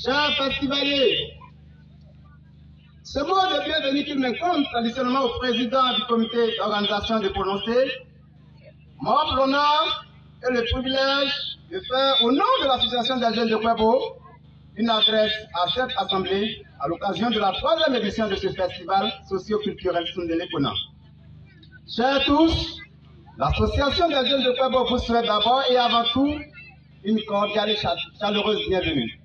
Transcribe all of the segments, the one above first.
chers festivaliers, ce mot de bienvenue qu'il me compte traditionnellement au président du comité d'organisation de prononcer m'offre l'honneur et le privilège de faire au nom de l'association des jeunes de Kwebo une adresse à cette assemblée à l'occasion de la 3e édition de ce festival socio-culturel Sundele Kona. Chers tous, l'association des jeunes de Kwebo vous souhaite d'abord et avant tout une cordiale et chaleureuse bienvenue.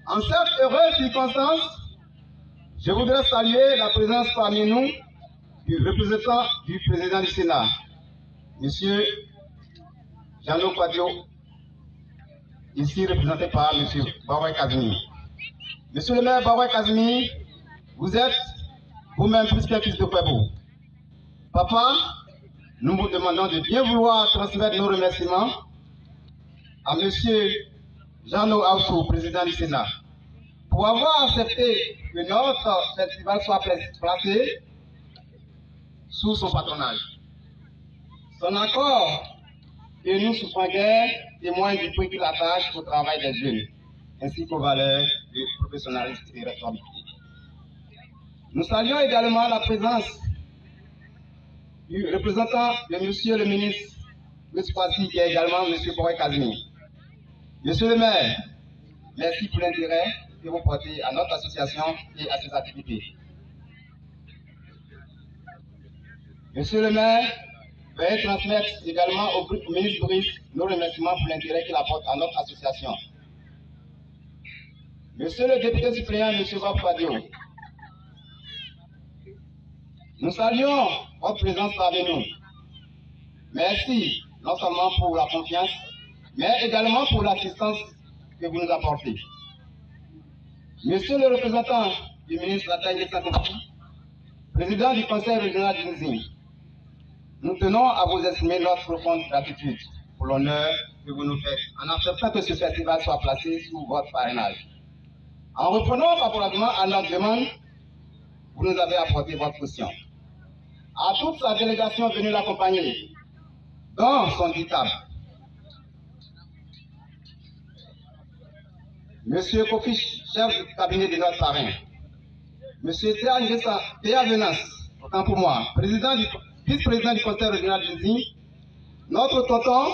En cette heureuse circonstance, je voudrais saluer la présence parmi nous du représentant du président du Sénat, M. Jeannot Kwadio, ici représenté par M. Baroy Kazimi. Monsieur le maire Baroy Kazimi, vous êtes vous-même plus qu'un fils de Kwebo. Papa, nous vous demandons de bien vouloir transmettre nos remerciements à M. Jeannot Aoussou, président du Sénat, pour avoir accepté que notre festival soit placé sous son patronage. Son accord et nous souffrons guère témoigne du prix qu'il attache au travail des jeunes, ainsi qu'aux valeurs de professionnalisme et de responsabilité. Nous saluons également la présence du représentant de M. le ministre de Spasi, qui est également M. Baroy Kazimi. Monsieur le maire, merci pour l'intérêt que vous portez à notre association et à ses activités. Monsieur le maire, veuillez transmettre également au ministre Brice nos remerciements pour l'intérêt qu'il apporte à notre association. Monsieur le député suppléant, M. Bob Fadio, nous saluons votre présence parmi nous. Merci non seulement pour la confiance, mais également pour l'assistance que vous nous apportez. Monsieur le représentant du ministre Ataï Santofi, président du conseil régional du Nizim, nous tenons à vous exprimer notre profonde gratitude pour l'honneur que vous nous faites en acceptant que ce festival soit placé sous votre parrainage. En reprenant favorablement à notre demande, vous nous avez apporté votre caution. À toute sa délégation venue l'accompagner, dans son dictable, Monsieur Kofi, chef du cabinet de notre parrain, Monsieur Théa Venance, autant pour moi, vice-président du conseil régional de Nizim, notre tonton,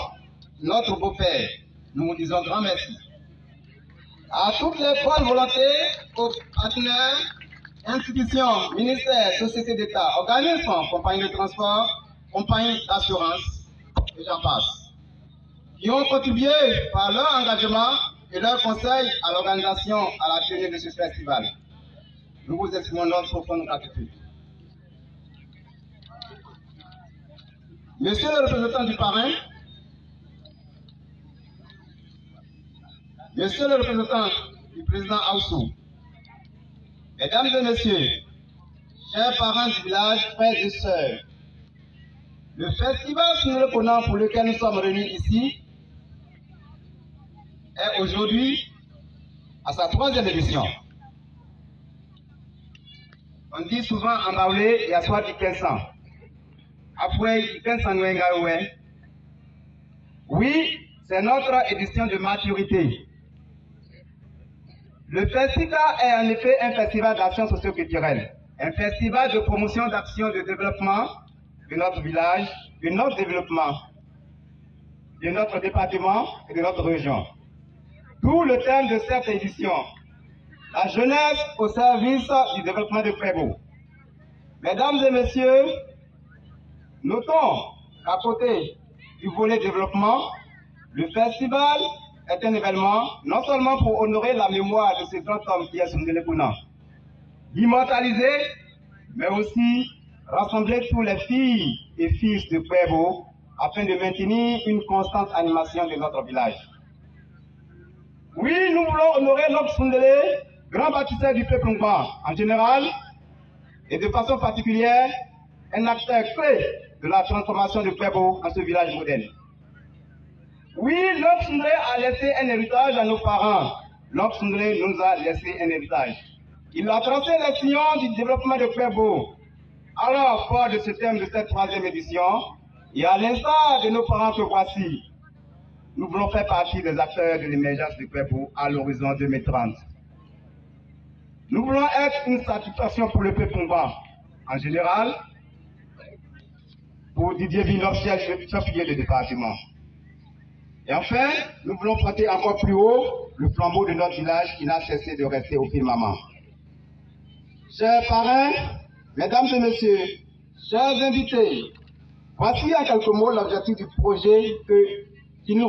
notre beau-père, nous vous disons grand merci. À toutes les bonnes volontés, aux partenaires, institutions, ministères, sociétés d'État, organismes, compagnies de transport, compagnies d'assurance, et j'en passe, qui ont contribué par leur engagement et leur conseil à l'organisation, à la tenue de ce festival. Nous vous exprimons notre profonde gratitude. Monsieur le représentant du parrain, Monsieur le représentant du président Aoussou, Mesdames et Messieurs, chers parents du village, frères et sœurs, le festival Sundele Kona pour lequel nous sommes réunis ici est aujourd'hui à sa 3e édition. On dit souvent en baoulé, il y a soit du 1500. Après, il y a 1500. Oui, c'est notre édition de maturité. Le festival est en effet un festival d'action socio-culturelle, un festival de promotion d'action de développement de notre village, de notre développement, de notre département et de notre région. D'où le thème de cette édition, la jeunesse au service du développement de Kwebo. Mesdames et messieurs, notons qu'à côté du volet développement, le festival est un événement non seulement pour honorer la mémoire de ce grand homme qui est Sundele Kona, l'immortaliser, mais aussi rassembler tous les filles et fils de Kwebo afin de maintenir une constante animation de notre village. Oui, nous voulons honorer l'homme Sundele, grand bâtisseur du peuple Ngba en général, et de façon particulière, un acteur clé de la transformation de Kwebo en ce village moderne. Oui, l'homme Sundele a laissé un héritage à nos parents. L'homme Sundele nous a laissé un héritage. Il a tracé les sillons du développement de Kwebo. Alors, fort de ce thème de cette 3e édition, et à l'instar de nos parents que voici, nous voulons faire partie des acteurs de l'émergence du Kwebo à l'horizon 2030. Nous voulons être une satisfaction pour le peuple Pongwa en général, pour Didier Villeneuve, chef-lieu du département. Et enfin, nous voulons porter encore plus haut le flambeau de notre village qui n'a cessé de rester au firmament. Chers parrains, mesdames et messieurs, chers invités, voici en quelques mots l'objectif du projet qui nous